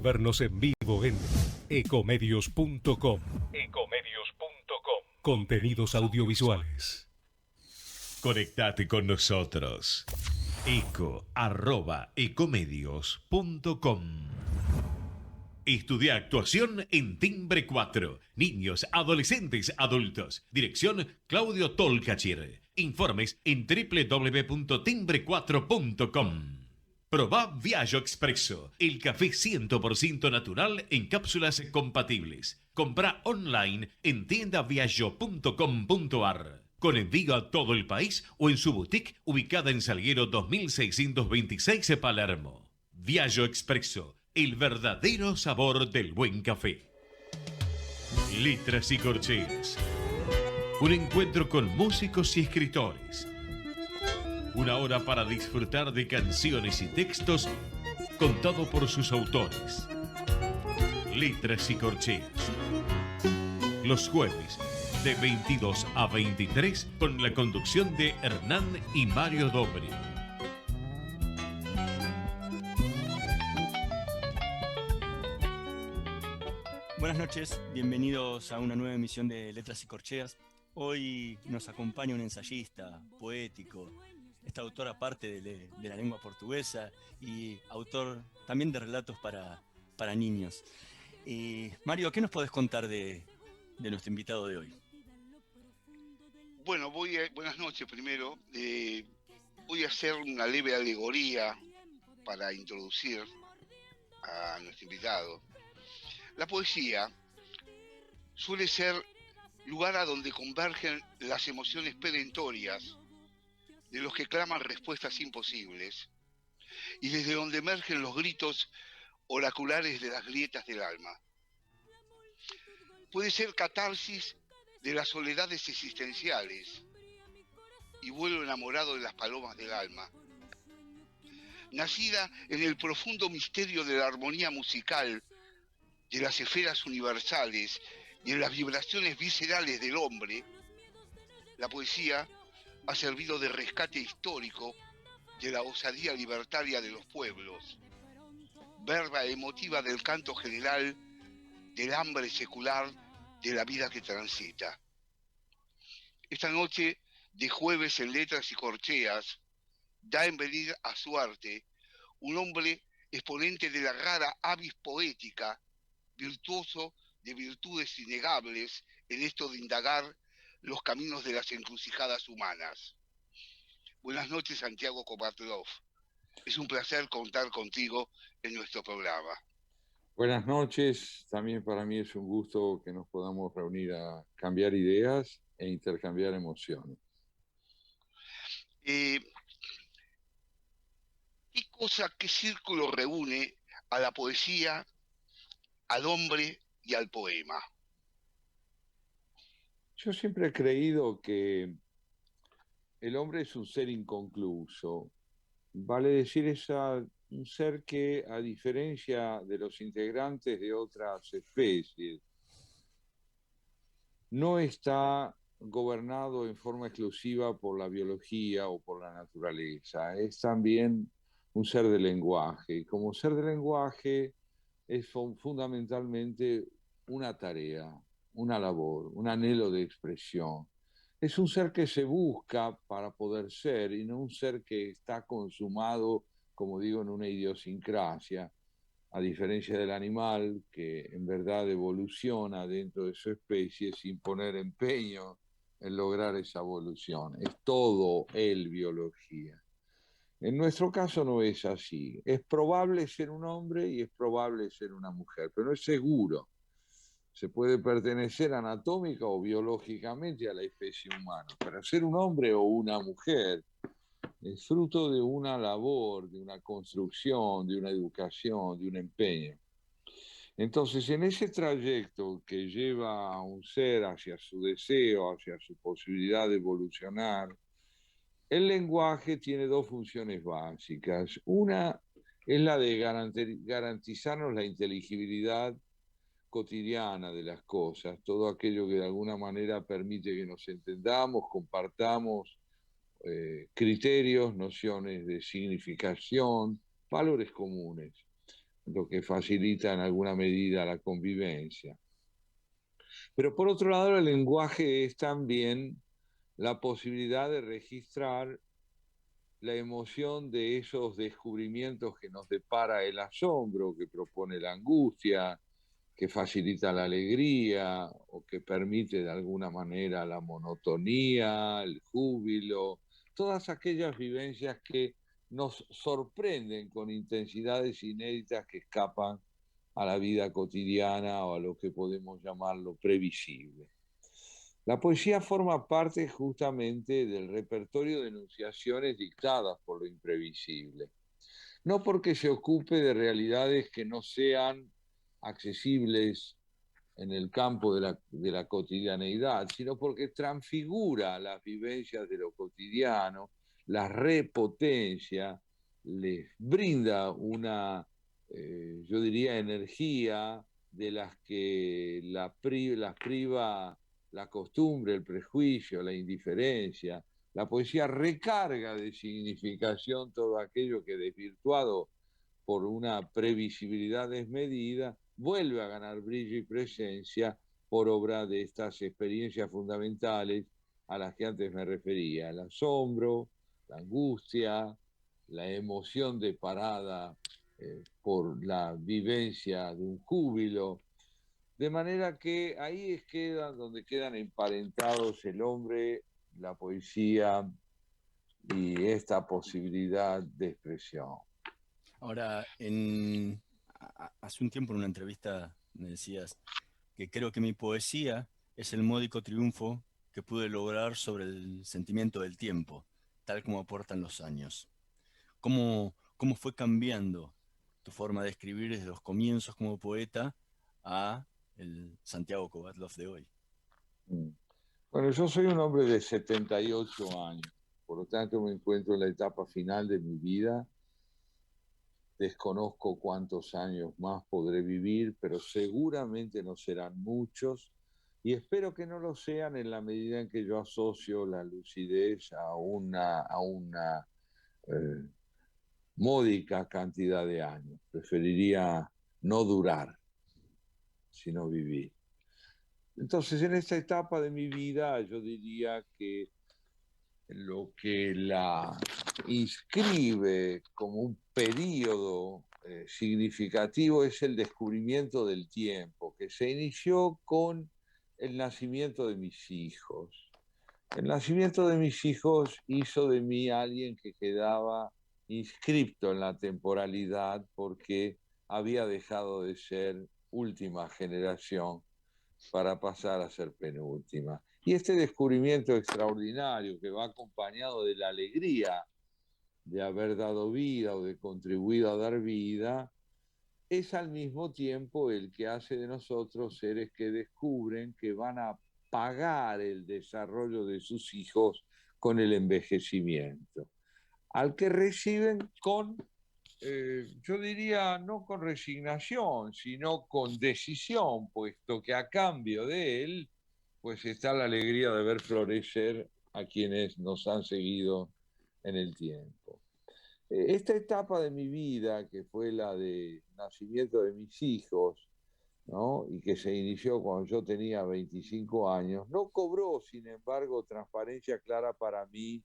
Vernos en vivo en ecomedios.com. Contenidos audiovisuales. Conectate con nosotros. eco@ecomedios.com. Estudia actuación en Timbre 4. Niños, adolescentes, adultos. Dirección Claudio Tolcachir. Informes en www.timbre4.com. Probá Viaggio Expresso, el café 100% natural en cápsulas compatibles. Comprá online en tiendaviaggio.com.ar. Con envío a todo el país o en su boutique ubicada en Salguero 2626 Palermo. Viaggio Expresso, el verdadero sabor del buen café. Letras y corcheas. Un encuentro con músicos y escritores. Una hora para disfrutar de canciones y textos contado por sus autores. Letras y corcheas. Los jueves de 22 a 23 con la conducción de Hernán y Mario Dobri. Buenas noches, bienvenidos a una nueva emisión de Letras y Corcheas. Hoy nos acompaña un ensayista, poético, autor aparte de la lengua portuguesa y autor también de relatos para niños. Mario, ¿qué nos podés contar de nuestro invitado de hoy? Bueno, buenas noches primero. Voy a hacer una leve alegoría para introducir a nuestro invitado. La poesía suele ser lugar a donde convergen las emociones perentorias de los que claman respuestas imposibles y desde donde emergen los gritos oraculares de las grietas del alma. Puede ser catarsis de las soledades existenciales y vuelo enamorado de las palomas del alma. Nacida en el profundo misterio de la armonía musical, de las esferas universales y en las vibraciones viscerales del hombre, la poesía ha servido de rescate histórico de la osadía libertaria de los pueblos, verba emotiva del canto general, del hambre secular de la vida que transita. Esta noche de jueves en Letras y Corcheas da en venir a su arte un hombre exponente de la rara avis poética, virtuoso de virtudes innegables en esto de indagar los caminos de las encrucijadas humanas. Buenas noches, Santiago Kovatlov. Es un placer contar contigo en nuestro programa. Buenas noches, también para mí es un gusto que nos podamos reunir a cambiar ideas e intercambiar emociones. ¿Qué círculo reúne a la poesía, al hombre y al poema? Yo siempre he creído que el hombre es un ser inconcluso. Vale decir, un ser que, a diferencia de los integrantes de otras especies, no está gobernado en forma exclusiva por la biología o por la naturaleza. Es también un ser de lenguaje. Y como ser de lenguaje es fundamentalmente una tarea, una labor, un anhelo de expresión. Es un ser que se busca para poder ser y no un ser que está consumado, como digo, en una idiosincrasia, a diferencia del animal que en verdad evoluciona dentro de su especie sin poner empeño en lograr esa evolución. Es todo él biología. En nuestro caso no es así. Es probable ser un hombre y es probable ser una mujer, pero no es seguro. Se puede pertenecer anatómica o biológicamente a la especie humana, pero ser un hombre o una mujer es fruto de una labor, de una construcción, de una educación, de un empeño. Entonces, en ese trayecto que lleva a un ser hacia su deseo, hacia su posibilidad de evolucionar, el lenguaje tiene dos funciones básicas. Una es la de garantizarnos la inteligibilidad cotidiana de las cosas, todo aquello que de alguna manera permite que nos entendamos, compartamos criterios, nociones de significación, valores comunes. lo que facilita en alguna medida la convivencia. Pero por otro lado, el lenguaje es también la posibilidad de registrar la emoción de esos descubrimientos que nos depara el asombro, que propone la angustia, que facilita la alegría o que permite de alguna manera la monotonía, el júbilo, todas aquellas vivencias que nos sorprenden con intensidades inéditas que escapan a la vida cotidiana o a lo que podemos llamarlo previsible. La poesía forma parte justamente del repertorio de enunciaciones dictadas por lo imprevisible, no porque se ocupe de realidades que no sean accesibles en el campo de la cotidianeidad, sino porque transfigura las vivencias de lo cotidiano, las repotencia, les brinda una, yo diría, energía de las que las priva la costumbre, el prejuicio, la indiferencia. La poesía recarga de significación todo aquello que desvirtuado por una previsibilidad desmedida, vuelve a ganar brillo y presencia por obra de estas experiencias fundamentales a las que antes me refería: el asombro, la angustia, la emoción deparada por la vivencia de un júbilo. De manera que ahí es donde quedan emparentados el hombre, la poesía y esta posibilidad de expresión. Ahora, hace un tiempo en una entrevista me decías que creo que mi poesía es el módico triunfo que pude lograr sobre el sentimiento del tiempo, tal como aportan los años. ¿Cómo fue cambiando tu forma de escribir desde los comienzos como poeta a el Santiago Kovatlov de hoy? Bueno, yo soy un hombre de 78 años, por lo tanto me encuentro en la etapa final de mi vida. Desconozco cuántos años más podré vivir, pero seguramente no serán muchos, y espero que no lo sean en la medida en que yo asocio la lucidez a una eh, módica cantidad de años. Preferiría no durar, sino vivir. Entonces, en esta etapa de mi vida, yo diría que lo que la inscribe como un periodo significativo es el descubrimiento del tiempo, que se inició con el nacimiento de mis hijos. El nacimiento de mis hijos hizo de mí alguien que quedaba inscripto en la temporalidad porque había dejado de ser última generación para pasar a ser penúltima. Y este descubrimiento extraordinario que va acompañado de la alegría de haber dado vida o de contribuido a dar vida, es al mismo tiempo el que hace de nosotros seres que descubren que van a pagar el desarrollo de sus hijos con el envejecimiento, al que reciben con, yo diría, no con resignación, sino con decisión, puesto que a cambio de él, pues está la alegría de ver florecer a quienes nos han seguido en el tiempo. Esta etapa de mi vida, que fue la de nacimiento de mis hijos, ¿no? Y que se inició cuando yo tenía 25 años, no cobró, sin embargo, transparencia clara para mí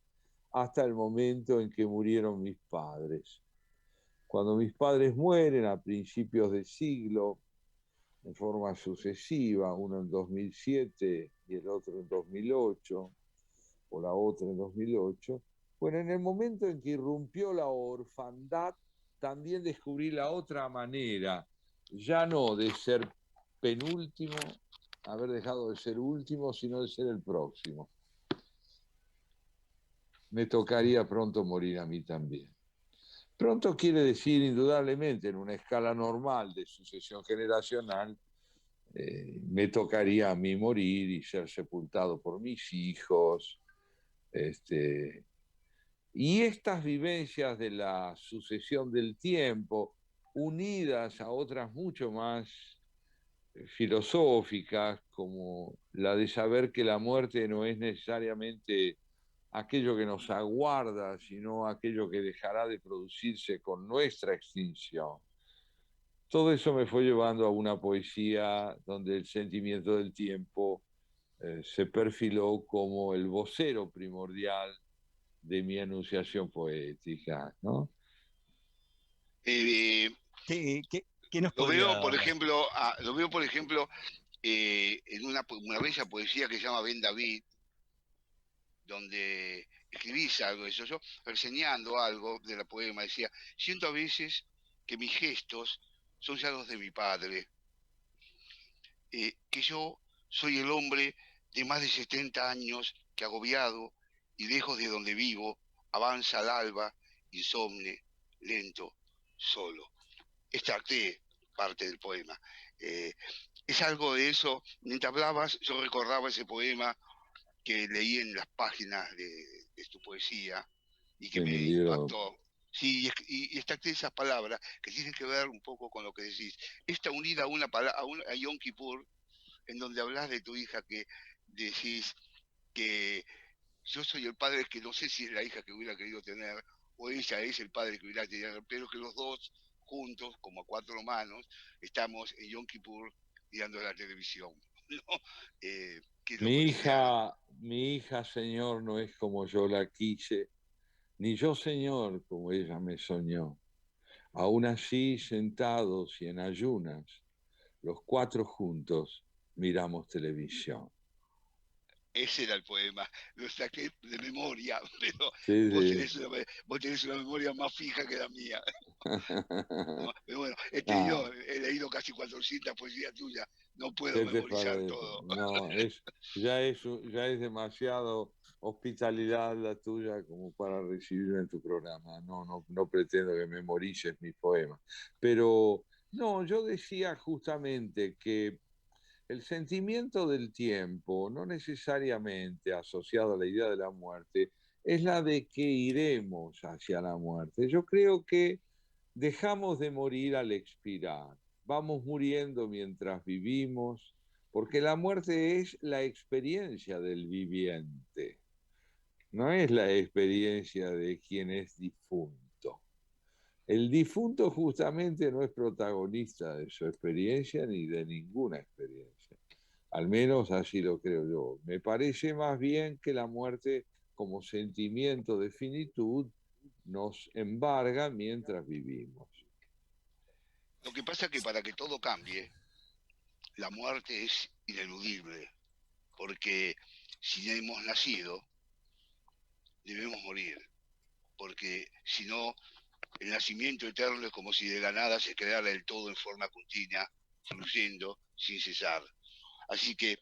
hasta el momento en que murieron mis padres. Cuando mis padres mueren a principios de siglo, en forma sucesiva, uno en 2007 y el otro en 2008, o la otra en 2008, bueno, en el momento en que irrumpió la orfandad, también descubrí la otra manera, ya no de ser penúltimo, haber dejado de ser último, sino de ser el próximo. Me tocaría pronto morir a mí también. Pronto quiere decir, indudablemente, en una escala normal de sucesión generacional, me tocaría a mí morir y ser sepultado por mis hijos. Y estas vivencias de la sucesión del tiempo, unidas a otras mucho más filosóficas, como la de saber que la muerte no es necesariamente aquello que nos aguarda, sino aquello que dejará de producirse con nuestra extinción. todo eso me fue llevando a una poesía donde el sentimiento del tiempo se perfiló como el vocero primordial de mi enunciación poética, ¿no? Eh, ¿Qué nos lo veo, por podría... ejemplo, en una bella poesía que se llama Ben David, donde escribís algo de eso. Yo, reseñando algo de la poema, decía, siento a veces que mis gestos son ya los de mi padre, que yo soy el hombre de más de 70 años que agobiado y lejos de donde vivo, avanza al alba, insomne, lento, solo. Extracté parte del poema. Eh, es algo de eso. Mientras hablabas, yo recordaba ese poema que leí en las páginas de tu poesía y que De mi me libro. impactó. Sí, y extracté esas palabras que tienen que ver un poco con lo que decís. Esta unida a a Yom Kippur, en donde hablas de tu hija, que decís que yo soy el padre que no sé si es la hija que hubiera querido tener o ella es el padre que hubiera querido tener, pero que los dos juntos, como a cuatro manos, estamos en Yom Kippur mirando la televisión, ¿no? Que es lo cotidiano. Mi hija, Señor, no es como yo la quise, ni yo, Señor, como ella me soñó. Aún así, sentados y en ayunas, los cuatro juntos miramos televisión. Ese era el poema, lo saqué de memoria, pero Sí, sí. vos tenés una memoria más fija que la mía. Pero bueno, Ah, he leído casi 400 poesías tuyas, no puedo ¿qué te memorizar parece? todo. No, ya es demasiado hospitalidad la tuya como para recibirme en tu programa. No pretendo que memorices mis poemas. Pero no, yo decía justamente que el sentimiento del tiempo, no necesariamente asociado a la idea de la muerte, es la de que iremos hacia la muerte. Yo creo que dejamos de morir al expirar, vamos muriendo mientras vivimos, porque la muerte es la experiencia del viviente, no es la experiencia de quien es difunto. El difunto justamente no es protagonista de su experiencia ni de ninguna experiencia. Al menos así lo creo yo. Me parece más bien que la muerte como sentimiento de finitud nos embarga mientras vivimos. Lo que pasa es que para que todo cambie, la muerte es ineludible, porque si hemos nacido, debemos morir, porque si no, el nacimiento eterno es como si de la nada se creara el todo en forma continua, fluyendo sin cesar. Así que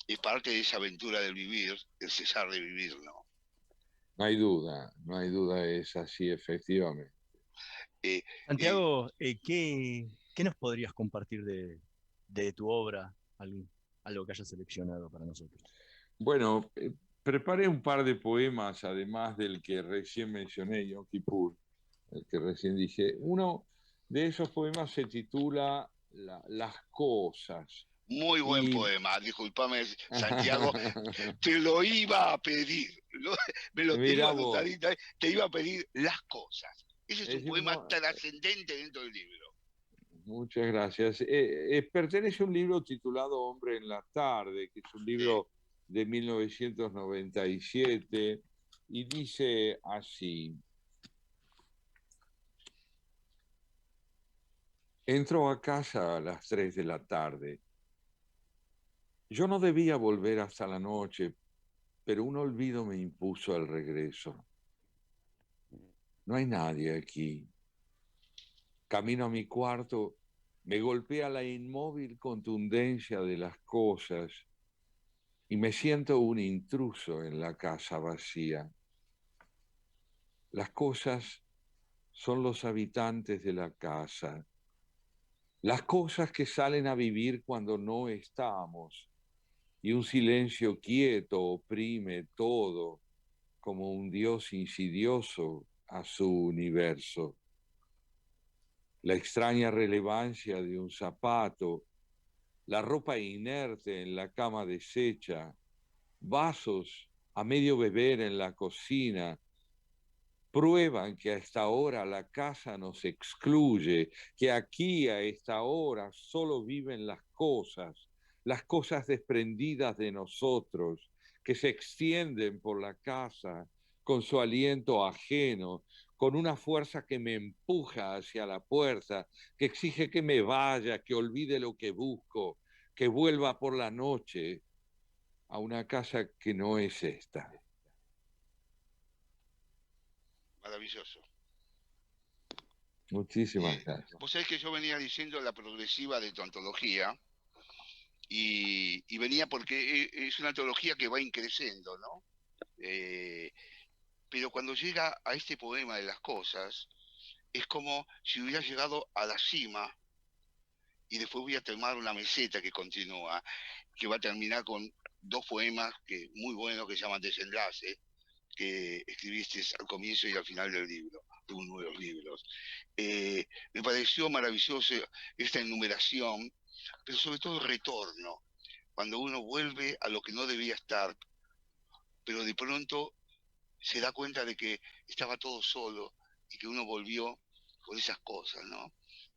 es parte de esa aventura del vivir, el cesar de vivir, ¿no? No hay duda, es así efectivamente. Eh, eh, Santiago, ¿qué nos podrías compartir de tu obra? Algo que hayas seleccionado para nosotros. Bueno, preparé un par de poemas, además del que recién mencioné, Yom Kippur, el que recién dije. Uno de esos poemas se titula Las cosas. Muy buen Y poema, discúlpame, Santiago, te lo iba a pedir, ¿no? Me lo tengo mira vos, anotadito, te iba a pedir las cosas. Ese es un es poema uno, trascendente dentro del libro. muchas gracias. Pertenece a un libro titulado Hombre en la tarde, que es un Sí. libro de 1997, y dice así: entro a casa a las 3 de la tarde. Yo no debía volver hasta la noche, pero un olvido me impuso el regreso. No hay nadie aquí. Camino a mi cuarto, me golpea la inmóvil contundencia de las cosas y me siento un intruso en la casa vacía. Las cosas son los habitantes de la casa, las cosas que salen a vivir cuando no estamos, y un silencio quieto oprime todo como un Dios insidioso a su universo. La extraña relevancia de un zapato, la ropa inerte en la cama deshecha, vasos a medio beber en la cocina, prueban que a esta hora la casa nos excluye, que aquí a esta hora solo viven las cosas desprendidas de nosotros, que se extienden por la casa con su aliento ajeno, con una fuerza que me empuja hacia la puerta, que exige que me vaya, que olvide lo que busco, que vuelva por la noche a una casa que no es esta. Maravilloso. Muchísimas gracias. Vos sabés que yo venía diciendo la progresiva de tu antología y venía porque es una antología que va increciendo, ¿no? Pero cuando llega a este poema de las cosas, es como si hubiera llegado a la cima y después voy a tomar una meseta que continúa, que va a terminar con dos poemas muy buenos que se llaman Desenlace, que escribiste al comienzo y al final del libro, de uno de los libros. Me pareció maravilloso esta enumeración, pero sobre todo el retorno, cuando uno vuelve a lo que no debía estar, pero de pronto se da cuenta de que estaba todo solo y que uno volvió por esas cosas, ¿no?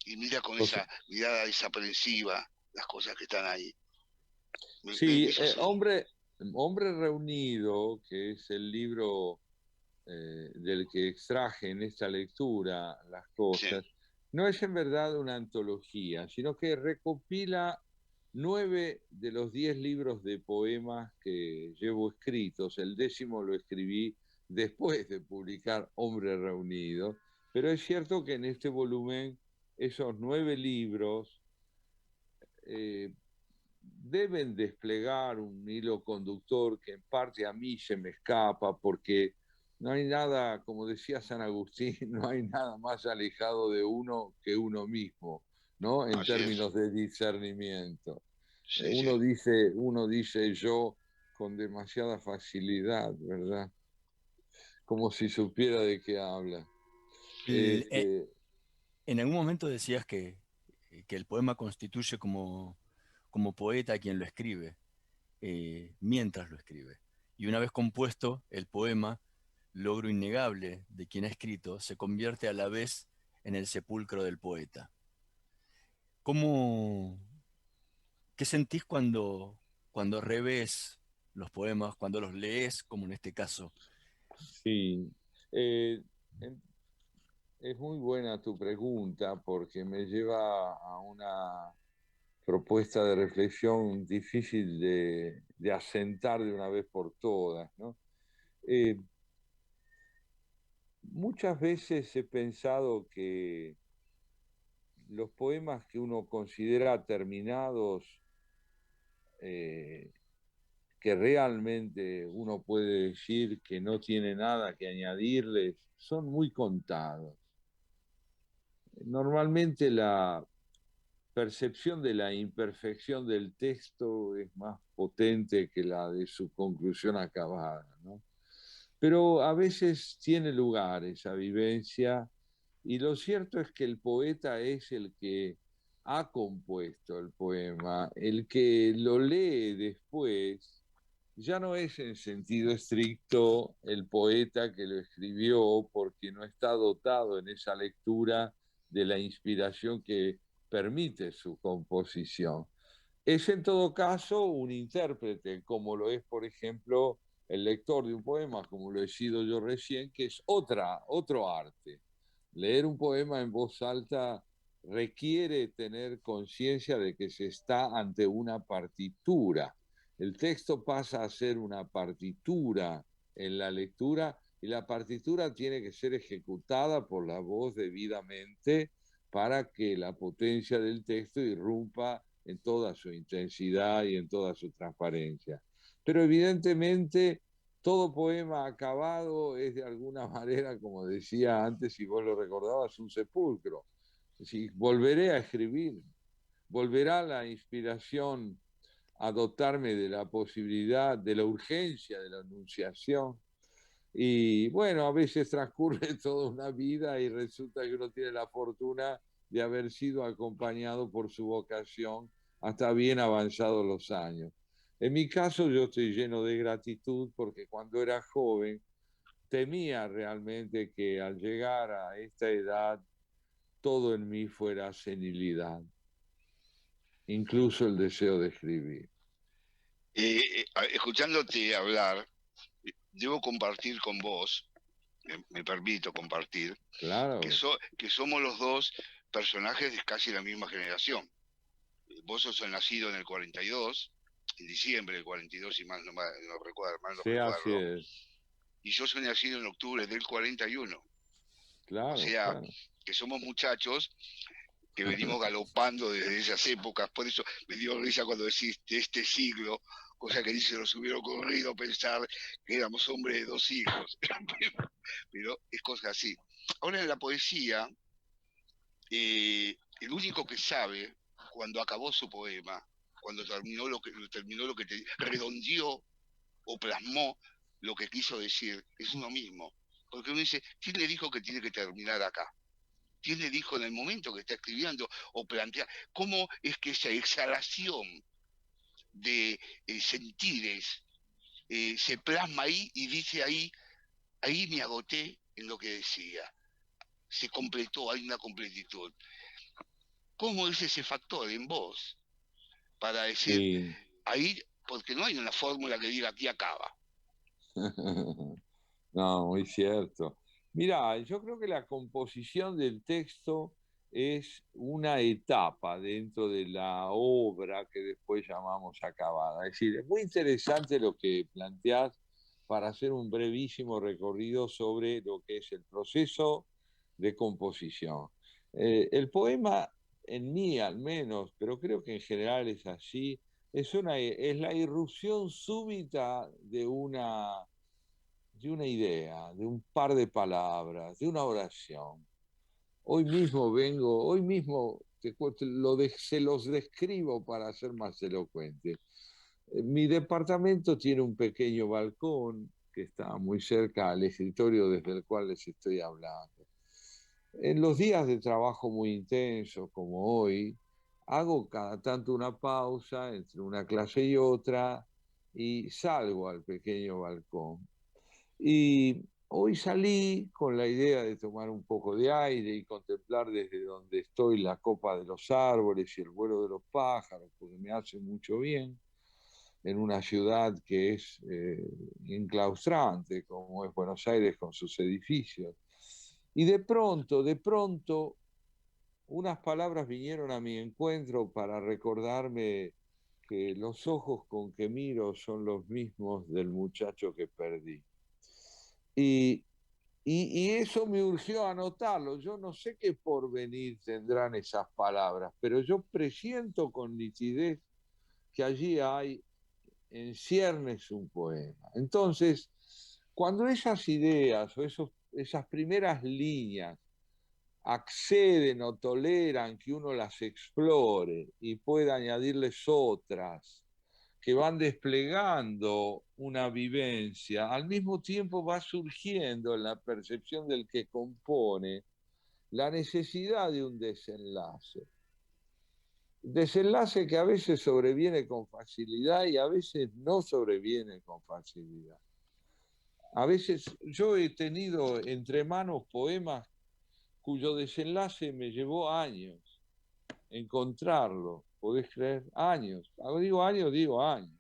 Y mira con esa mirada desaprensiva las cosas que están ahí. Sí, Hombre Reunido, que es el libro del que extraje en esta lectura las cosas, sí, no es en verdad una antología, sino que recopila 9 de los 10 libros de poemas que llevo escritos. El 10º lo escribí después de publicar Hombre Reunido, pero es cierto que en este volumen esos 9 libros deben desplegar un hilo conductor que en parte a mí se me escapa, porque no hay nada, como decía San Agustín, no hay nada más alejado de uno que uno mismo, ¿no? En términos de discernimiento. Sí, uno dice yo con demasiada facilidad, ¿verdad? Como si supiera de qué habla. En algún momento decías que el poema constituye como poeta a quien lo escribe, mientras lo escribe. Y una vez compuesto, el poema, logro innegable de quien ha escrito, se convierte a la vez en el sepulcro del poeta. ¿Qué sentís cuando revés los poemas, cuando los lees, como en este caso? Sí, es muy buena tu pregunta porque me lleva a una propuesta de reflexión difícil de asentar de una vez por todas, ¿no? Muchas veces he pensado que los poemas que uno considera terminados, que realmente uno puede decir que no tiene nada que añadirles, son muy contados. Normalmente la percepción de la imperfección del texto es más potente que la de su conclusión acabada, ¿no? Pero a veces tiene lugar esa vivencia y lo cierto es que el poeta es el que ha compuesto el poema, el que lo lee después ya no es en sentido estricto el poeta que lo escribió porque no está dotado en esa lectura de la inspiración que permite su composición. Es en todo caso un intérprete, como lo es, por ejemplo, el lector de un poema, como lo he sido yo recién, que es otro arte. Leer un poema en voz alta requiere tener conciencia de que se está ante una partitura. El texto pasa a ser una partitura en la lectura y la partitura tiene que ser ejecutada por la voz debidamente para que la potencia del texto irrumpa en toda su intensidad y en toda su transparencia. Pero evidentemente todo poema acabado es de alguna manera, como decía antes, si vos lo recordabas, un sepulcro. Si volveré a escribir, volverá la inspiración a dotarme de la posibilidad, de la urgencia de la anunciación. Y bueno, a veces transcurre toda una vida y resulta que uno tiene la fortuna de haber sido acompañado por su vocación hasta bien avanzados los años. En mi caso yo estoy lleno de gratitud porque cuando era joven temía realmente que al llegar a esta edad todo en mí fuera senilidad, incluso el deseo de escribir. Escuchándote hablar, debo compartir con vos, me permito compartir, Claro, que somos los dos personajes de casi la misma generación. Vos sos nacido en el 42, en diciembre del 42, si mal no recuerdo, mal no sí, así recuerdo, es. y yo soy nacido en octubre del 41. O Claro, sea, claro. que somos muchachos que venimos galopando desde esas épocas. Por eso me dio risa cuando decís de este siglo, cosa que ni se nos hubiera ocurrido pensar que éramos hombres de 2 siglos. Pero es cosa así. Ahora en la poesía, el único que sabe cuando acabó su poema, cuando terminó lo que redondeó o plasmó lo que quiso decir, es uno mismo. Porque uno dice, ¿quién le dijo que tiene que terminar acá? ¿Quién le dijo en el momento que está escribiendo o plantea cómo es que esa exhalación de sentires se plasma ahí y dice ahí me agoté en lo que decía? Se completó, hay una completitud. ¿Cómo es ese factor en vos para decir Sí. ahí, porque no hay una fórmula que diga aquí acaba? No, muy cierto. Mira, yo creo que la composición del texto es una etapa dentro de la obra que después llamamos acabada. Es decir, es muy interesante lo que planteás para hacer un brevísimo recorrido sobre lo que es el proceso de composición. El poema, en mí al menos, pero creo que en general es así, es la irrupción súbita de una idea, de un par de palabras, de una oración. Hoy mismo se los describo para ser más elocuente. Mi departamento tiene un pequeño balcón que está muy cerca al escritorio desde el cual les estoy hablando. En los días de trabajo muy intenso como hoy, hago cada tanto una pausa entre una clase y otra y salgo al pequeño balcón. Y hoy salí con la idea de tomar un poco de aire y contemplar desde donde estoy la copa de los árboles y el vuelo de los pájaros, porque me hace mucho bien en una ciudad que es enclaustrante, como es Buenos Aires con sus edificios. Y de pronto, unas palabras vinieron a mi encuentro para recordarme que los ojos con que miro son los mismos del muchacho que perdí. Y, y eso me urgió a anotarlo. Yo no sé qué porvenir tendrán esas palabras, pero yo presiento con nitidez que allí hay en ciernes un poema. Entonces, cuando esas ideas o esas primeras líneas acceden o toleran que uno las explore y pueda añadirles otras que van desplegando una vivencia, al mismo tiempo va surgiendo en la percepción del que compone la necesidad de un desenlace. Desenlace que a veces sobreviene con facilidad y a veces no sobreviene con facilidad. A veces yo he tenido entre manos poemas cuyo desenlace me llevó años encontrarlo, ¿podés creer? Años. Digo años, digo años.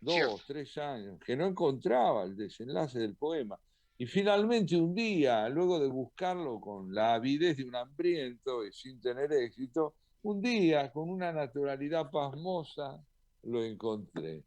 Cierto. 2, 3 años, que no encontraba el desenlace del poema. Y finalmente un día, luego de buscarlo con la avidez de un hambriento y sin tener éxito, un día, con una naturalidad pasmosa, lo encontré.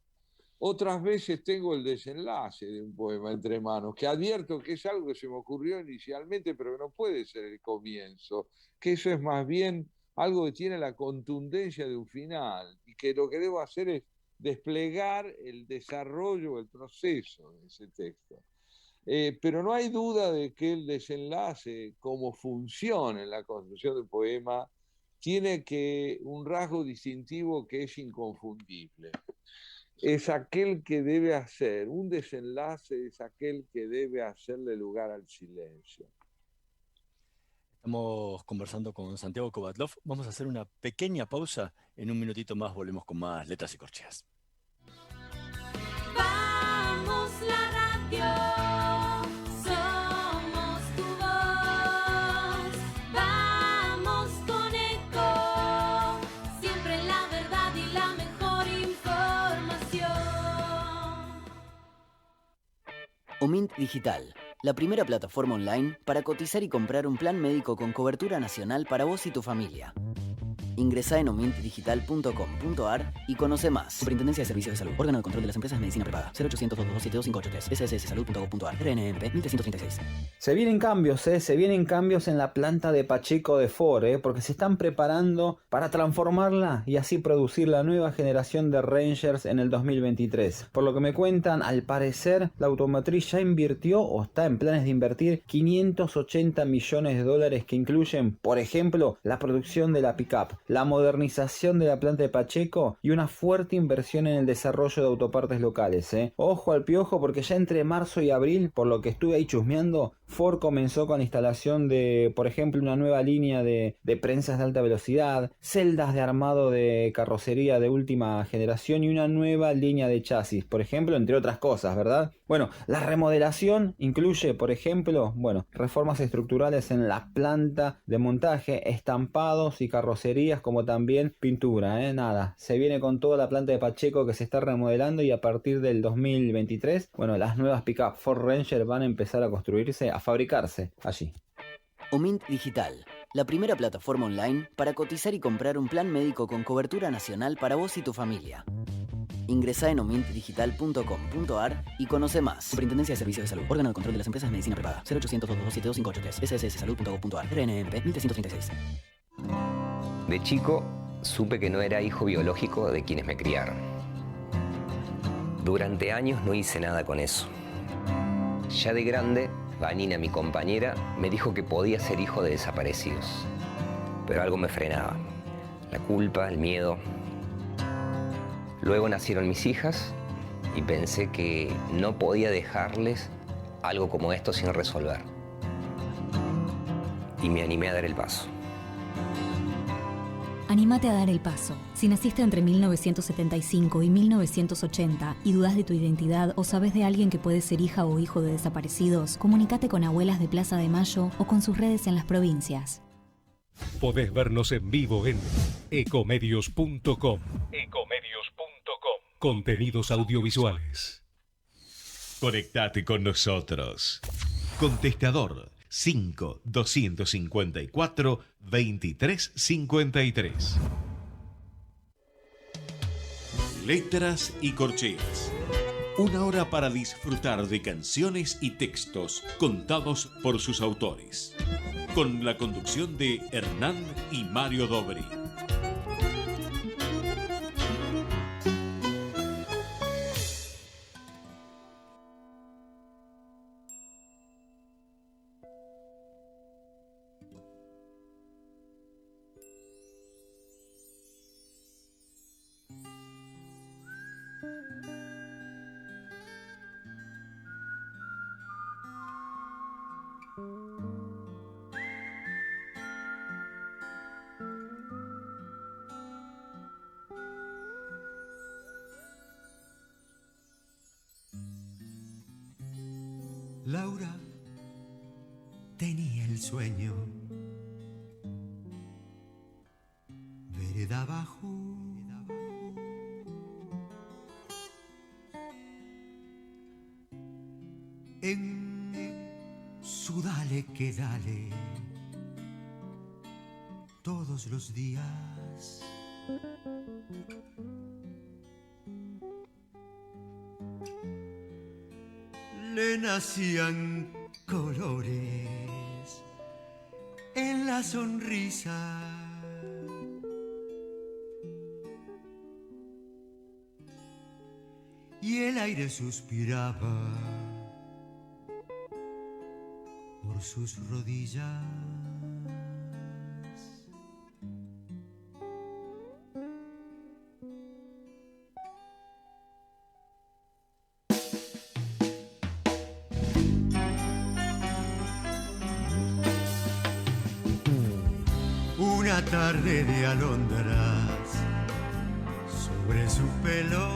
Otras veces tengo el desenlace de un poema entre manos, que advierto que es algo que se me ocurrió inicialmente, pero que no puede ser el comienzo, que eso es más bien algo que tiene la contundencia de un final y que lo que debo hacer es desplegar el desarrollo, el proceso de ese texto. Pero no hay duda de que el desenlace, como funciona en la construcción del poema, tiene un rasgo distintivo que es inconfundible. Es aquel que debe hacer, un desenlace es aquel que debe hacerle lugar al silencio. Estamos conversando con Santiago Kovatlov. Vamos a hacer una pequeña pausa. En un minutito más volvemos con más Letras y Corcheas. Vamos la radio, Omint Digital, la primera plataforma online para cotizar y comprar un plan médico con cobertura nacional para vos y tu familia. Ingresá en omintdigital.com.ar y conoce más. Superintendencia de Servicios de Salud. Órgano de control de las empresas de medicina prepaga. 0800-227-2583. SSSalud.gov.ar. RNMP 1336. Se vienen cambios en la planta de Pacheco de Ford, porque se están preparando para transformarla y así producir la nueva generación de Rangers en el 2023. Por lo que me cuentan, al parecer, la automotriz ya invirtió o está en planes de invertir $580 millones que incluyen, por ejemplo, la producción de la pickup, la modernización de la planta de Pacheco y una fuerte inversión en el desarrollo de autopartes locales. Ojo al piojo, porque ya entre marzo y abril, por lo que estuve ahí chusmeando, Ford comenzó con la instalación de, por ejemplo, una nueva línea de prensas de alta velocidad, celdas de armado de carrocería de última generación y una nueva línea de chasis, por ejemplo, entre otras cosas, ¿verdad? Bueno, la remodelación incluye, por ejemplo, reformas estructurales en la planta de montaje, estampados y carrocerías, como también pintura, se viene con toda la planta de Pacheco que se está remodelando, y a partir del 2023, las nuevas pick-up Ford Ranger van a empezar a construirse, a fabricarse allí. Omint Digital, la primera plataforma online para cotizar y comprar un plan médico con cobertura nacional para vos y tu familia. Ingresá en omintdigital.com.ar y conoce más. Superintendencia de Servicios de Salud. Órgano de control de las empresas de medicina prepaga. 0800-227-2583. SSSalud.gov.ar. RNMP 1336. De chico, supe que no era hijo biológico de quienes me criaron. Durante años no hice nada con eso. Ya de grande, Vanina, mi compañera, me dijo que podía ser hijo de desaparecidos. Pero algo me frenaba. La culpa, el miedo. Luego nacieron mis hijas y pensé que no podía dejarles algo como esto sin resolver. Y me animé a dar el paso. Anímate a dar el paso. Si naciste entre 1975 y 1980 y dudas de tu identidad o sabes de alguien que puede ser hija o hijo de desaparecidos, comunícate con Abuelas de Plaza de Mayo o con sus redes en las provincias. Podés vernos en vivo en ecomedios.com. Contenidos audiovisuales. Conectate con nosotros. Contestador 5-254-2353. Letras y corcheas. Una hora para disfrutar de canciones y textos contados por sus autores. Con la conducción de Hernán y Mario Dobri. Laura tenía el sueño, vereda abajo, en su dale que dale, todos los días. Le nacían colores en la sonrisa. Y el aire suspiraba por sus rodillas. Una tarde de alondras sobre su pelo,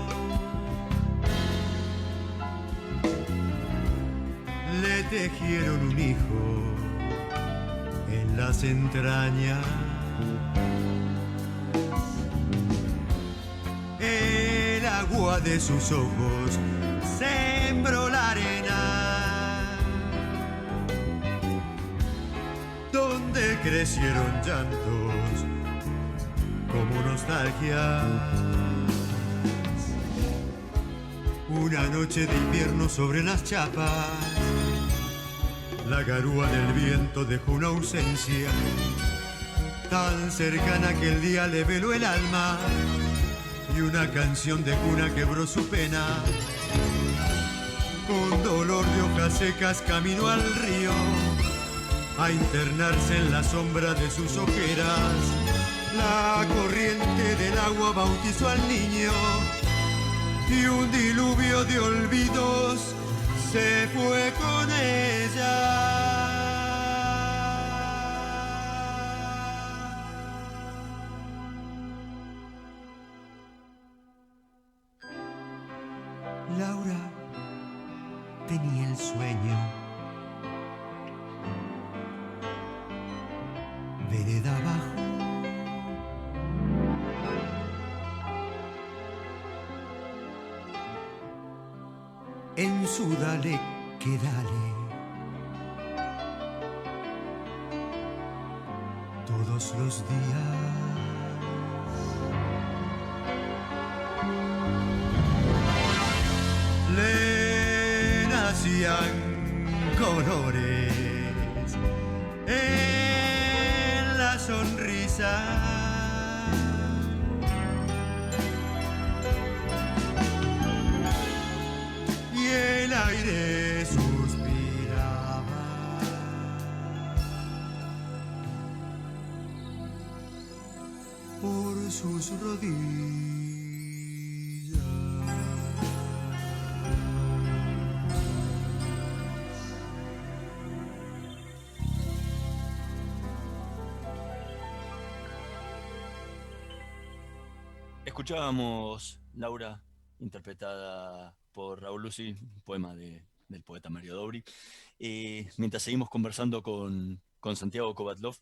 le tejieron un hijo en las entrañas. El agua de sus ojos sembró la arena. crecieron llantos como nostalgias. Una noche de invierno sobre las chapas, la garúa del viento dejó una ausencia tan cercana que el día le veló el alma, y una canción de cuna quebró su pena. Con dolor de hojas secas caminó al río a internarse en la sombra de sus ojeras. La corriente del agua bautizó al niño y un diluvio de olvidos se fue con ella. Laura tenía el sueño, vereda abajo, en su dale que dale, todos los días. Le nacían colores en la sonrisa, y el aire suspiraba por sus rodillas. Escuchábamos Laura, interpretada por Raúl Lucy, un poema del poeta Mario Dobri. Mientras seguimos conversando con Santiago Kovatlov,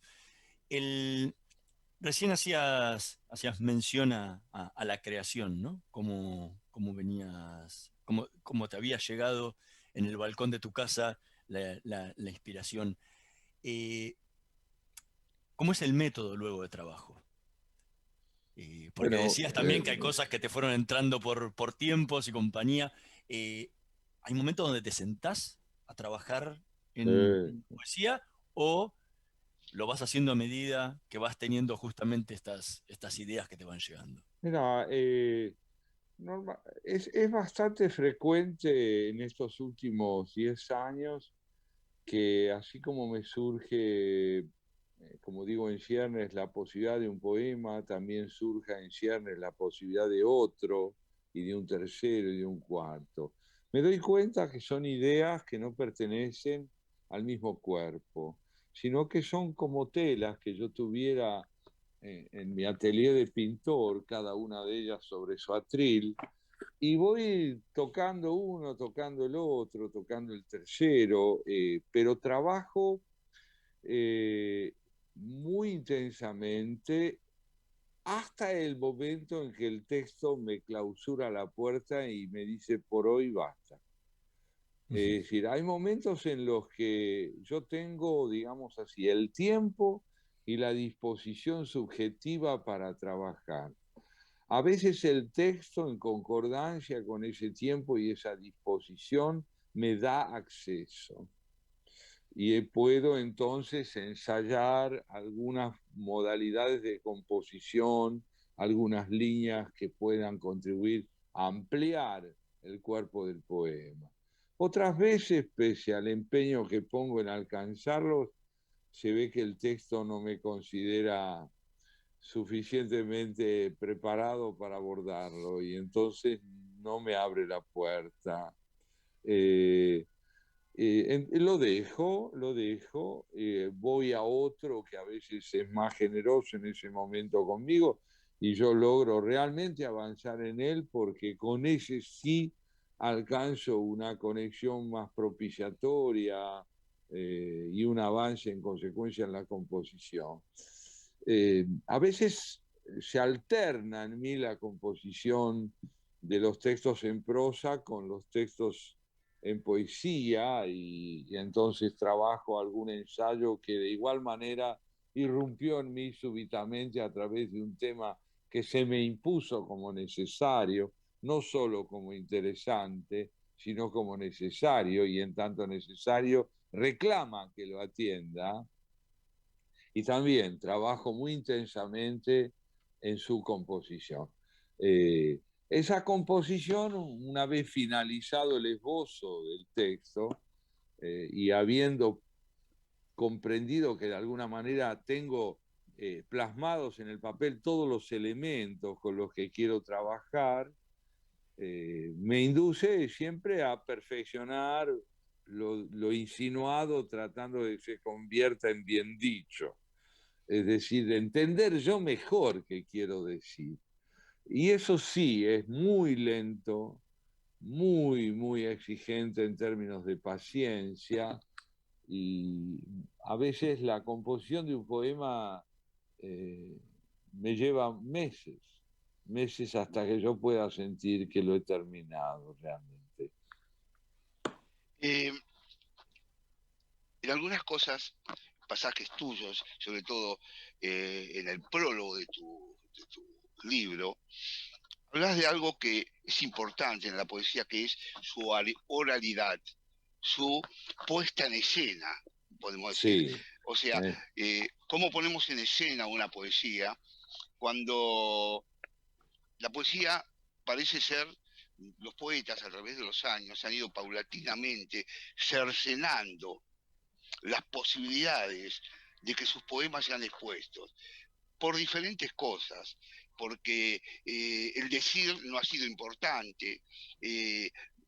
recién hacías mención a la creación, ¿no? Cómo venías, cómo te había llegado en el balcón de tu casa la inspiración. ¿Cómo es el método luego de trabajo? Porque Bueno, decías también que hay cosas que te fueron entrando por tiempos y compañía. ¿Hay momentos donde te sentás a trabajar en poesía o lo vas haciendo a medida que vas teniendo justamente estas ideas que te van llegando? Mira, es bastante frecuente en estos últimos 10 años que así como me surge, como digo, en ciernes la posibilidad de un poema, también surja en ciernes la posibilidad de otro y de un tercero y de un cuarto. Me doy cuenta que son ideas que no pertenecen al mismo cuerpo, sino que son como telas que yo tuviera en mi atelier de pintor, cada una de ellas sobre su atril, y voy tocando uno, tocando el otro, tocando el tercero, pero trabajo muy intensamente hasta el momento en que el texto me clausura la puerta y me dice por hoy basta. Es decir, hay momentos en los que yo tengo, digamos así, el tiempo y la disposición subjetiva para trabajar. A veces el texto, en concordancia con ese tiempo y esa disposición, me da acceso. Y puedo entonces ensayar algunas modalidades de composición, algunas líneas que puedan contribuir a ampliar el cuerpo del poema. Otras veces, pese al empeño que pongo en alcanzarlos, se ve que el texto no me considera suficientemente preparado para abordarlo y entonces no me abre la puerta. Lo dejo, voy a otro que a veces es más generoso en ese momento conmigo y yo logro realmente avanzar en él porque con ese sí alcanzo una conexión más propiciatoria y un avance en consecuencia en la composición. A veces se alterna en mí la composición de los textos en prosa con los textos en poesía y entonces trabajo algún ensayo que de igual manera irrumpió en mí súbitamente a través de un tema que se me impuso como necesario, no solo como interesante, sino como necesario, y en tanto necesario reclama que lo atienda. Y también trabajo muy intensamente en su composición. Esa composición, una vez finalizado el esbozo del texto y habiendo comprendido que de alguna manera tengo plasmados en el papel todos los elementos con los que quiero trabajar, me induce siempre a perfeccionar lo insinuado, tratando de que se convierta en bien dicho. Es decir, entender yo mejor qué quiero decir. Y eso sí, es muy lento, muy exigente en términos de paciencia, y a veces la composición de un poema me lleva meses hasta que yo pueda sentir que lo he terminado realmente. En algunas cosas, pasajes tuyos, sobre todo en el prólogo de tu libro, hablas de algo que es importante en la poesía, que es su oralidad, su puesta en escena, podemos decir. Sí. O sea, ¿cómo ponemos en escena una poesía cuando la poesía parece ser, los poetas a través de los años han ido paulatinamente cercenando las posibilidades de que sus poemas sean expuestos por diferentes cosas, porque el decir no ha sido importante,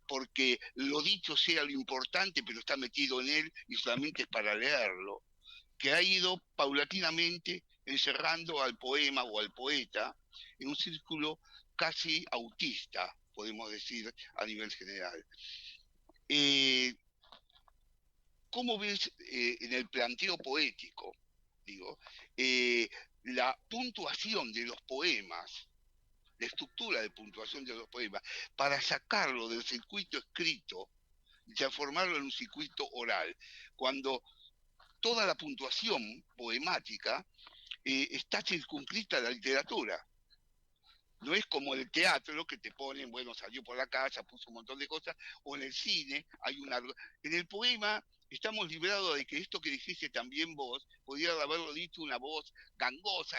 porque lo dicho sea lo importante, pero está metido en él y solamente es para leerlo, que ha ido paulatinamente encerrando al poema o al poeta en un círculo casi autista, podemos decir, a nivel general. ¿Cómo ves en el planteo poético, digo, la puntuación de los poemas, la estructura de puntuación de los poemas, para sacarlo del circuito escrito y transformarlo en un circuito oral, cuando toda la puntuación poemática está circunscrita a la literatura? No es como el teatro, que te ponen, bueno, salió por la casa, puso un montón de cosas, o en el cine hay una... En el poema estamos librados de que esto que dijiste también vos, podía haberlo dicho una voz gangosa,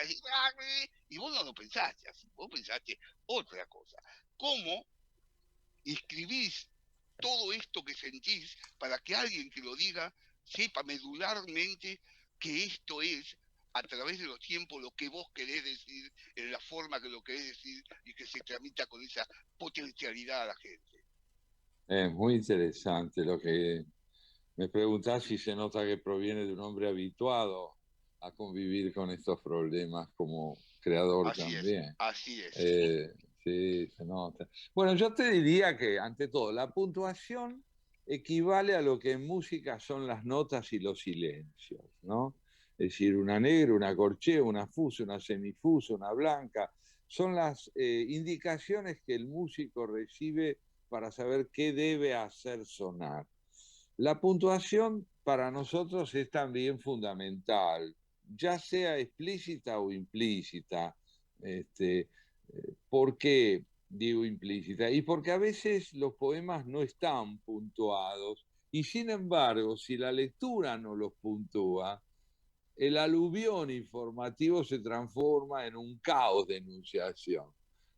y vos no lo pensaste así, vos pensaste otra cosa. ¿Cómo escribís todo esto que sentís para que alguien que lo diga sepa medularmente que esto es, a través de los tiempos, lo que vos querés decir, en la forma que lo querés decir, y que se tramita con esa potencialidad a la gente? Es muy interesante lo que me preguntás, si se nota que proviene de un hombre habituado a convivir con estos problemas como creador Así también. Es, así es. Sí, se nota. Bueno, yo te diría que, ante todo, la puntuación equivale a lo que en música son las notas y los silencios, ¿no? Es decir, una negra, una corchea, una fusa, una semifusa, una blanca, son las indicaciones que el músico recibe para saber qué debe hacer sonar. La puntuación para nosotros es también fundamental, ya sea explícita o implícita. ¿Por qué digo implícita? Y porque a veces los poemas no están puntuados, y sin embargo, si la lectura no los puntúa, el aluvión informativo se transforma en un caos de enunciación.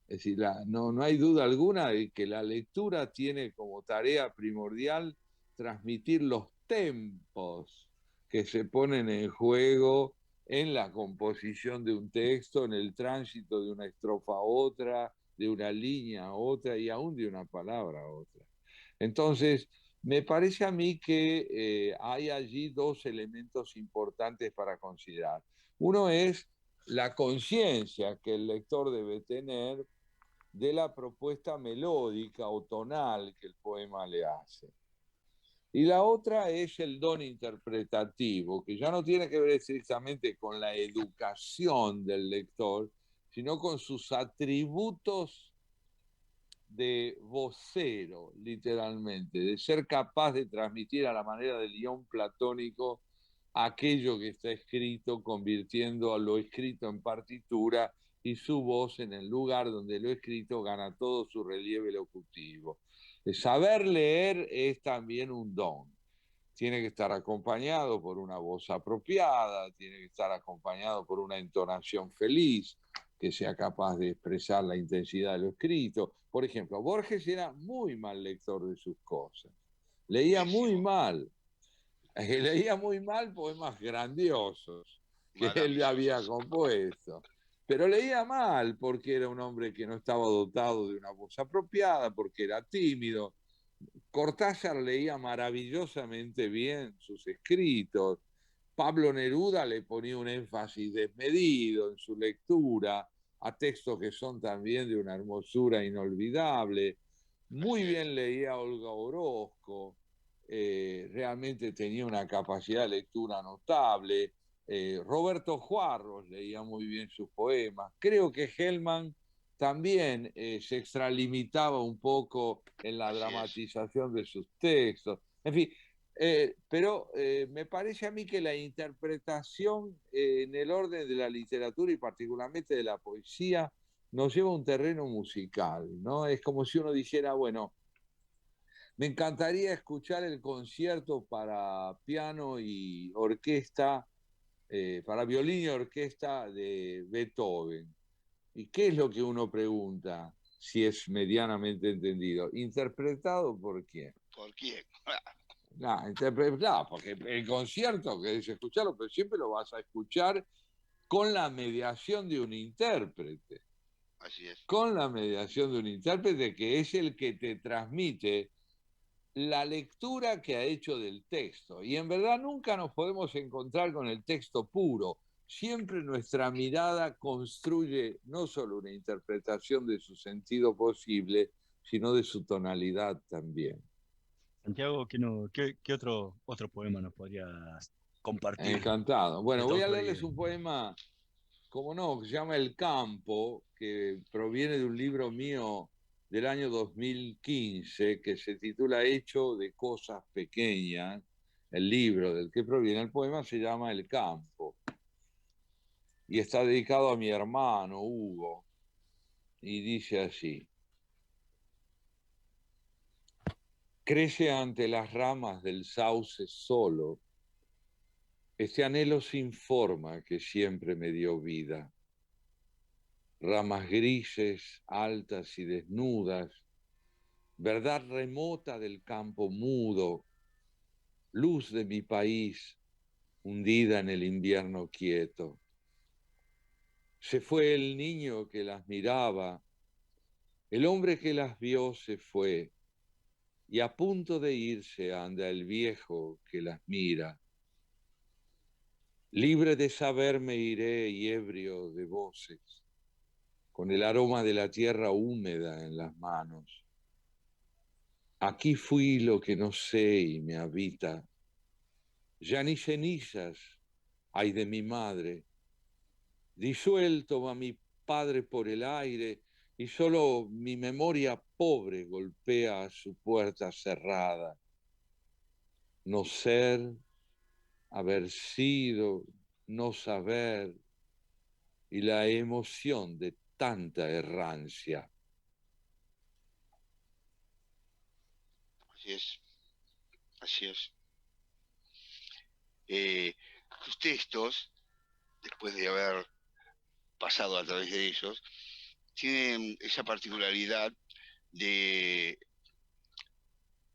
Es decir, no hay duda alguna de que la lectura tiene como tarea primordial transmitir los tempos que se ponen en juego en la composición de un texto, en el tránsito de una estrofa a otra, de una línea a otra y aún de una palabra a otra. Entonces, me parece a mí que hay allí dos elementos importantes para considerar. Uno es la conciencia que el lector debe tener de la propuesta melódica o tonal que el poema le hace. Y la otra es el don interpretativo, que ya no tiene que ver estrictamente con la educación del lector, sino con sus atributos de vocero, literalmente, de ser capaz de transmitir a la manera del guión platónico aquello que está escrito, convirtiendo a lo escrito en partitura y su voz en el lugar donde lo escrito gana todo su relieve locutivo. Saber leer es también un don. Tiene que estar acompañado por una voz apropiada, tiene que estar acompañado por una entonación feliz, que sea capaz de expresar la intensidad de lo escrito. Por ejemplo, Borges era muy mal lector de sus cosas. Leía muy mal. Leía muy mal poemas grandiosos que él había compuesto. Pero leía mal porque era un hombre que no estaba dotado de una voz apropiada, porque era tímido. Cortázar leía maravillosamente bien sus escritos. Pablo Neruda le ponía un énfasis desmedido en su lectura a textos que son también de una hermosura inolvidable. Muy bien leía Olga Orozco, realmente tenía una capacidad de lectura notable. Roberto Juarros leía muy bien sus poemas. Creo que Hellman también se extralimitaba un poco en la dramatización de sus textos. En fin, pero me parece a mí que la interpretación en el orden de la literatura y particularmente de la poesía nos lleva a un terreno musical, ¿no? Es como si uno dijera, bueno, me encantaría escuchar el concierto para piano y orquesta, para violín y orquesta de Beethoven. ¿Y qué es lo que uno pregunta, si es medianamente entendido? ¿Interpretado por quién? ¿Por quién? Claro, porque el concierto querés escucharlo, pero siempre lo vas a escuchar con la mediación de un intérprete. Así es. Con la mediación de un intérprete que es el que te transmite la lectura que ha hecho del texto. Y en verdad nunca nos podemos encontrar con el texto puro. Siempre nuestra mirada construye no solo una interpretación de su sentido posible, sino de su tonalidad también. Santiago, ¿qué otro poema nos podrías compartir? Encantado. Bueno, voy a leerles Autoría. un poema, como no, que se llama El Campo, que proviene de un libro mío del año 2015, que se titula Hecho de cosas pequeñas. El libro del que proviene el poema se llama El Campo y está dedicado a mi hermano Hugo, y dice así: crece ante las ramas del sauce solo este anhelo sin forma que siempre me dio vida. Ramas grises, altas y desnudas, verdad remota del campo mudo, luz de mi país hundida en el invierno quieto. Se fue el niño que las miraba, el hombre que las vio se fue, y a punto de irse anda el viejo que las mira. Libre de saber me iré y ebrio de voces, con el aroma de la tierra húmeda en las manos. Aquí fui lo que no sé y me habita. Ya ni cenizas hay de mi madre. Disuelto va mi padre por el aire y solo mi memoria pobre golpea a su puerta cerrada. No ser, haber sido, no saber y la emoción de tanta errancia. Así es. Así es. Tus textos, después de haber pasado a través de ellos, tienen esa particularidad de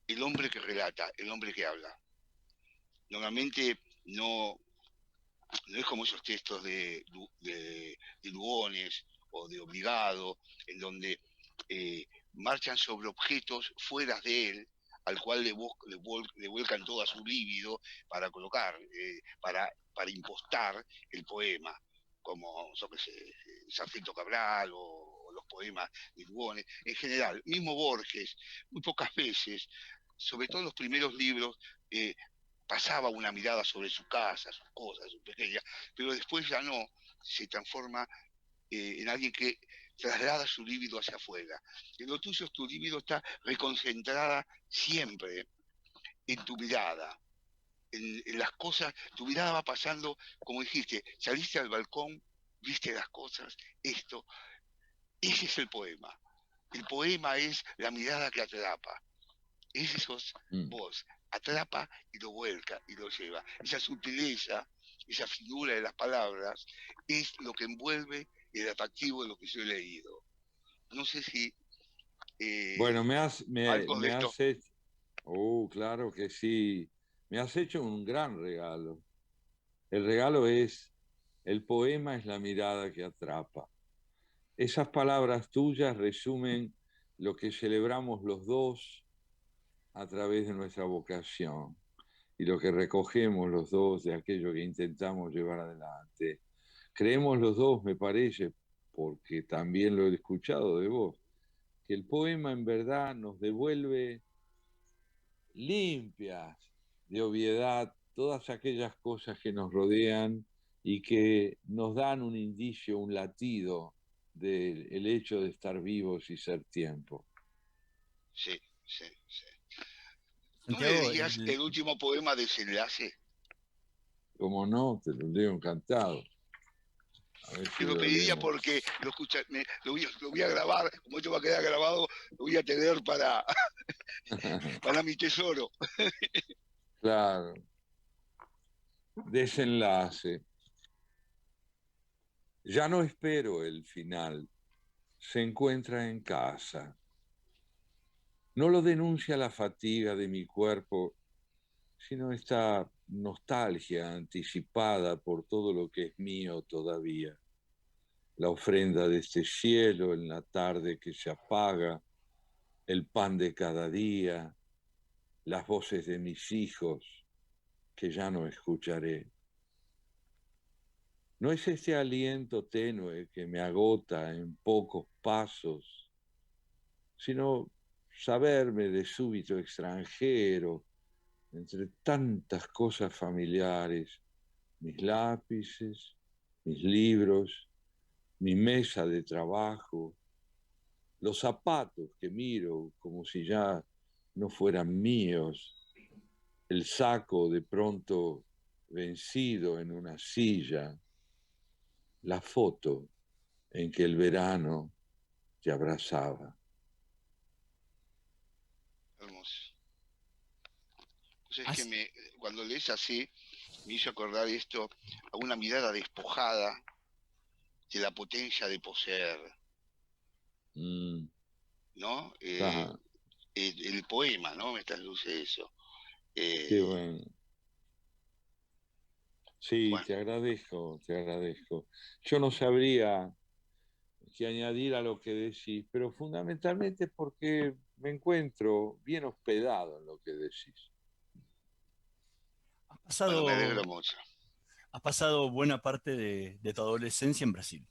el hombre que relata, el hombre que habla. Normalmente no es como esos textos de Lugones o de Obligado, en donde marchan sobre objetos fuera de él, al cual le vuelcan toda su líbido para colocar, para impostar el poema, como yo que sé, Sargento Cabral o los poemas de Lugones. En general, mismo Borges, muy pocas veces, sobre todo en los primeros libros, pasaba una mirada sobre su casa, sus cosas, sus pequeñas, pero después ya no, se transforma en alguien que traslada su líbido hacia afuera. En lo tuyo, tu líbido está reconcentrada siempre en tu mirada. en las cosas, tu mirada va pasando, como dijiste, saliste al balcón, viste las cosas, esto, ese es el poema. El poema es la mirada que atrapa. Ese sos vos, atrapa y lo vuelca y lo lleva. Esa sutileza, esa figura de las palabras, es lo que envuelve el atractivo de lo que yo he leído. No sé si Bueno, algo de me esto. has hecho, claro que sí, me has hecho un gran regalo. El regalo es, el poema es la mirada que atrapa. Esas palabras tuyas resumen lo que celebramos los dos a través de nuestra vocación y lo que recogemos los dos de aquello que intentamos llevar adelante. Creemos los dos, me parece, porque también lo he escuchado de vos, que el poema en verdad nos devuelve limpias de obviedad todas aquellas cosas que nos rodean y que nos dan un indicio, un latido del hecho de estar vivos y ser tiempo. Sí, sí, sí. ¿No me Santiago, dirías el último poema Desenlace? Como no, te lo leo encantado. A ver Te si lo lo pediría leemos. porque lo voy a grabar, como esto va a quedar grabado, lo voy a tener para mi tesoro. Claro. Desenlace. Ya no espero el final. Se encuentra en casa. No lo denuncia la fatiga de mi cuerpo, sino esta nostalgia anticipada por todo lo que es mío todavía. La ofrenda de este cielo en la tarde que se apaga, el pan de cada día, las voces de mis hijos que ya no escucharé. No es este aliento tenue que me agota en pocos pasos, sino saberme de súbito extranjero entre tantas cosas familiares, mis lápices, mis libros, mi mesa de trabajo, los zapatos que miro como si ya no fueran míos, el saco de pronto vencido en una silla, la foto en que el verano te abrazaba. Hermoso. Pues es que cuando lees así, me hizo acordar esto a una mirada despojada de la potencia de poseer, ¿no? El poema, ¿no? Me trasluce eso. Qué bueno. Sí, Bueno. te agradezco, te agradezco. Yo no sabría qué añadir a lo que decís, pero fundamentalmente porque me encuentro bien hospedado en lo que decís. Bueno, me alegro mucho. Has pasado buena parte de tu adolescencia en Brasil.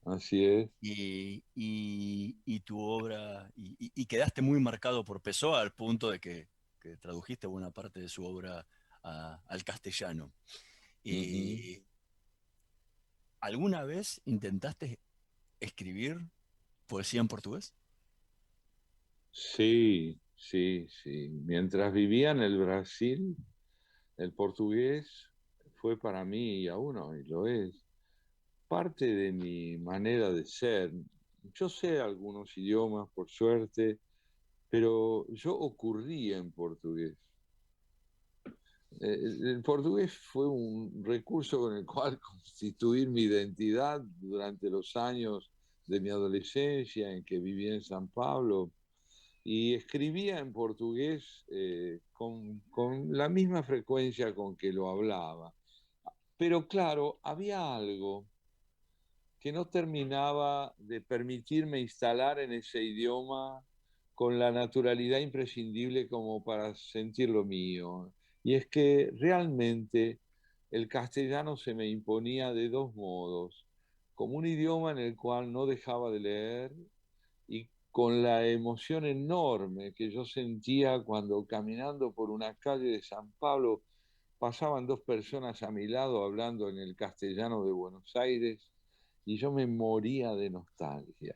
Así es. Y tu obra, y quedaste muy marcado por Pessoa al punto de que tradujiste buena parte de su obra al castellano. ¿Alguna vez intentaste escribir poesía en portugués? Sí, sí, sí. Mientras vivía en el Brasil, el portugués fue para mí, y aún hoy lo es, parte de mi manera de ser. Yo sé algunos idiomas, por suerte, pero yo ocurrí en portugués. El portugués fue un recurso con el cual constituir mi identidad durante los años de mi adolescencia en que viví en San Pablo y escribía en portugués con la misma frecuencia con que lo hablaba. Pero claro, había algo que no terminaba de permitirme instalar en ese idioma con la naturalidad imprescindible como para sentirlo mío. Y es que realmente el castellano se me imponía de dos modos, como un idioma en el cual no dejaba de leer y con la emoción enorme que yo sentía cuando caminando por una calle de San Pablo pasaban dos personas a mi lado hablando en el castellano de Buenos Aires y yo me moría de nostalgia.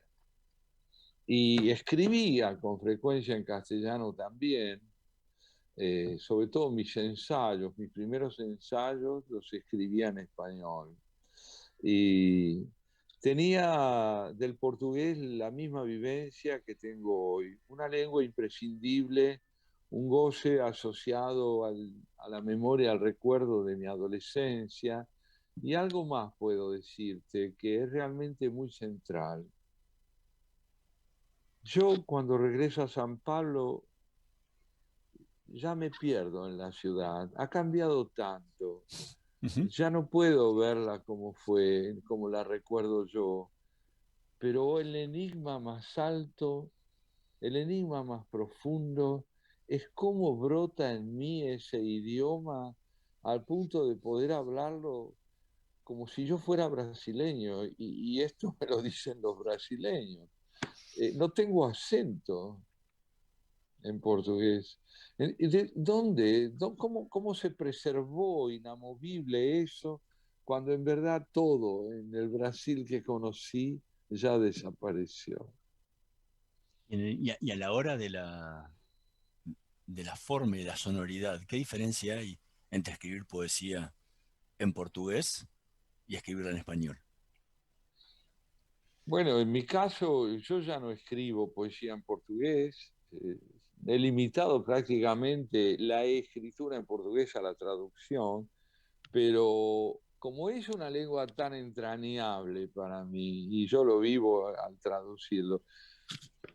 Y escribía con frecuencia en castellano también, sobre todo mis ensayos, mis primeros ensayos los escribía en español. Y tenía del portugués la misma vivencia que tengo hoy, una lengua imprescindible, un goce asociado a la memoria, al recuerdo de mi adolescencia, y algo más puedo decirte, que es realmente muy central. Yo cuando regreso a San Pablo ya me pierdo en la ciudad, ha cambiado tanto. Ya no puedo verla como fue, como la recuerdo yo, pero el enigma más alto, el enigma más profundo, es cómo brota en mí ese idioma al punto de poder hablarlo como si yo fuera brasileño, y esto me lo dicen los brasileños. No tengo acento en portugués. ¿Dónde? ¿Cómo se preservó inamovible eso cuando en verdad todo en el Brasil que conocí ya desapareció? Y a la hora de la forma y de la sonoridad, ¿qué diferencia hay entre escribir poesía en portugués y escribirla en español? Bueno, en mi caso, yo ya no escribo poesía en portugués. He limitado prácticamente la escritura en portugués a la traducción, pero como es una lengua tan entrañable para mí, y yo lo vivo al traducirlo,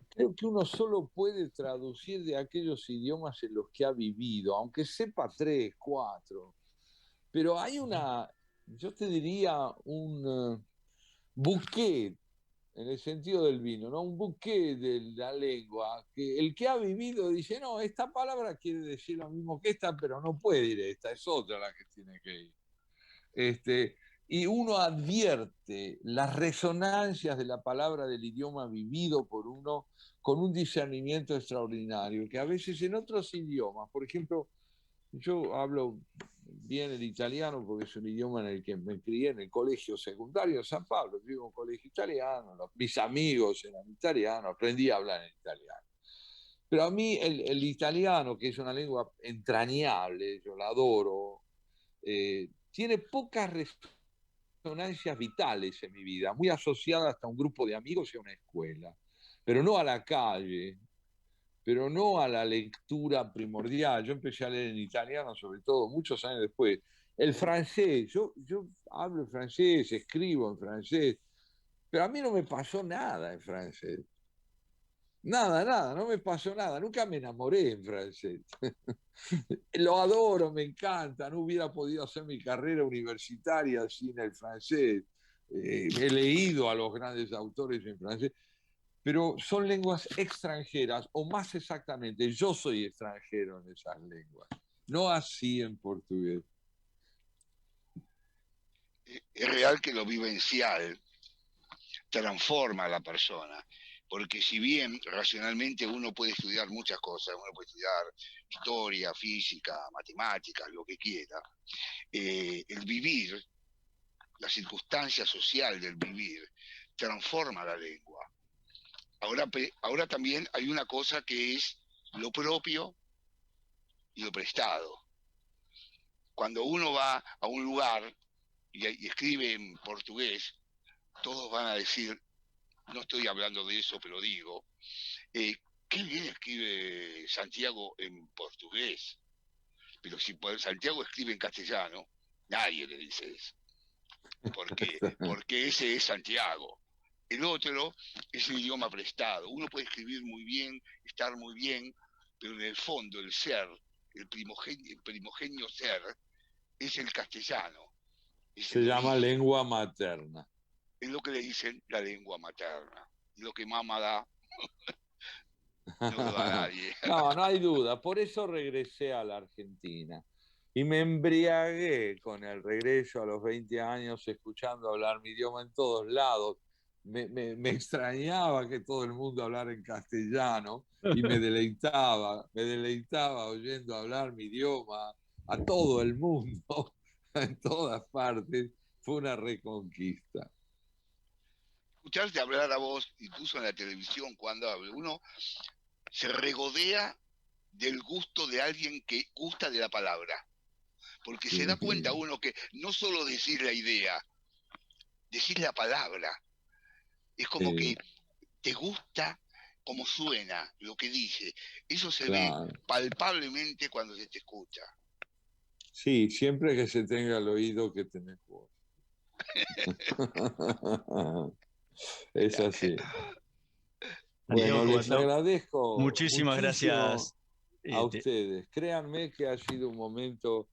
creo que uno solo puede traducir de aquellos idiomas en los que ha vivido, aunque sepa tres, cuatro. Pero hay yo te diría, un bouquet, en el sentido del vino, ¿no? Un bouquet de la lengua, que el que ha vivido dice, no, esta palabra quiere decir lo mismo que esta, pero no puede ir esta, es otra la que tiene que ir. Y uno advierte las resonancias de la palabra del idioma vivido por uno con un discernimiento extraordinario, que a veces en otros idiomas, por ejemplo, yo hablo bien el italiano porque es un idioma en el que me crié en el colegio secundario en San Pablo, vivo en un colegio italiano, mis amigos eran italianos, aprendí a hablar en italiano. Pero a mí el italiano, que es una lengua entrañable, yo la adoro, tiene pocas resonancias vitales en mi vida, muy asociada hasta a un grupo de amigos y a una escuela, pero no a la calle, pero no a la lectura primordial. Yo empecé a leer en italiano, sobre todo, muchos años después. El francés, yo hablo francés, escribo en francés, pero a mí no me pasó nada en francés. Nada, no me pasó nada. Nunca me enamoré en francés. Lo adoro, me encanta. No hubiera podido hacer mi carrera universitaria sin el francés. He leído a los grandes autores en francés, pero son lenguas extranjeras, o más exactamente, yo soy extranjero en esas lenguas, no así en portugués. Es real que lo vivencial transforma a la persona, porque si bien racionalmente uno puede estudiar muchas cosas, uno puede estudiar historia, física, matemáticas, lo que quiera, el vivir, la circunstancia social del vivir, transforma la lengua. Ahora también hay una cosa que es lo propio y lo prestado. Cuando uno va a un lugar y escribe en portugués, todos van a decir, no estoy hablando de eso, pero digo, qué bien escribe Santiago en portugués. Pero si Santiago escribe en castellano, nadie le dice eso. ¿Por qué? Porque ese es Santiago. El otro es el idioma prestado. Uno puede escribir muy bien, estar muy bien, pero en el fondo el ser, el primogenio ser, es el castellano. Se llama lengua materna. Es lo que le dicen la lengua materna. Y lo que mamá da, no lo da nadie. No hay duda. Por eso regresé a la Argentina. Y me embriagué con el regreso a los 20 años, escuchando hablar mi idioma en todos lados. Me extrañaba que todo el mundo hablara en castellano y me deleitaba oyendo hablar mi idioma a todo el mundo, en todas partes. Fue una reconquista. Escucharte hablar a vos, incluso en la televisión, cuando habla, uno se regodea del gusto de alguien que gusta de la palabra. Porque Sí, se da sí. cuenta uno que no solo decir la idea, decir la palabra. Es como que te gusta como suena lo que dice. Eso se ve Claro. palpablemente cuando se te escucha. Sí, siempre que se tenga el oído que tenés vos. Es así. Bueno, Santiago les Cubatlau, agradezco muchísimas muchísimo gracias. a ustedes. Créanme que ha sido un momento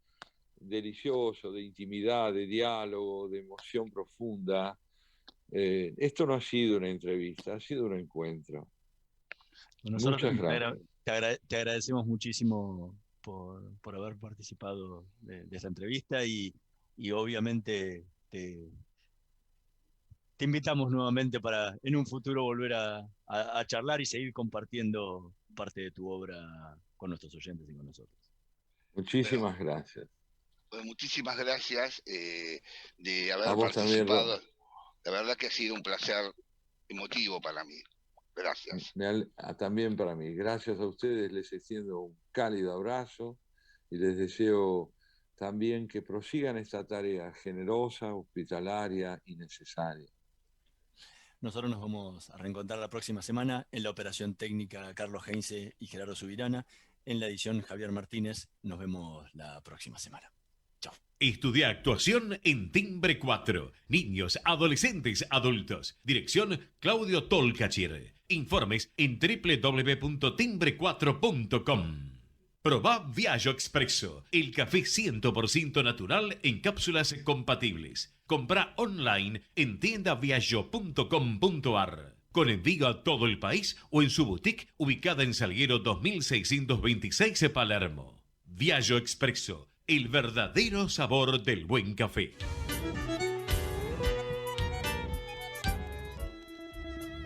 delicioso, de intimidad, de diálogo, de emoción profunda. Esto no ha sido una entrevista, ha sido un encuentro. Nosotros Muchas gracias. te agradecemos muchísimo por haber participado de esta entrevista y obviamente te invitamos nuevamente para en un futuro volver a charlar y seguir compartiendo parte de tu obra con nuestros oyentes y con nosotros. Muchísimas gracias. Pues muchísimas gracias de A haber vos también, participado. La verdad que ha sido un placer emotivo para mí. Gracias. También para mí. Gracias a ustedes, les extiendo un cálido abrazo y les deseo también que prosigan esta tarea generosa, hospitalaria y necesaria. Nosotros nos vamos a reencontrar la próxima semana en la operación técnica Carlos Heinze y Gerardo Subirana, en la edición Javier Martínez. Nos vemos la próxima semana. Chao. Estudia actuación en Timbre 4. Niños, adolescentes, adultos. Dirección Claudio Tolcachir. Informes en www.timbre4.com. Probá Viaggio Expresso, el café 100% natural en cápsulas compatibles. Comprá online en tiendaviaggio.com.ar. Con envío a todo el país o en su boutique ubicada en Salguero 2626 Palermo. Viaggio Expresso, el verdadero sabor del buen café.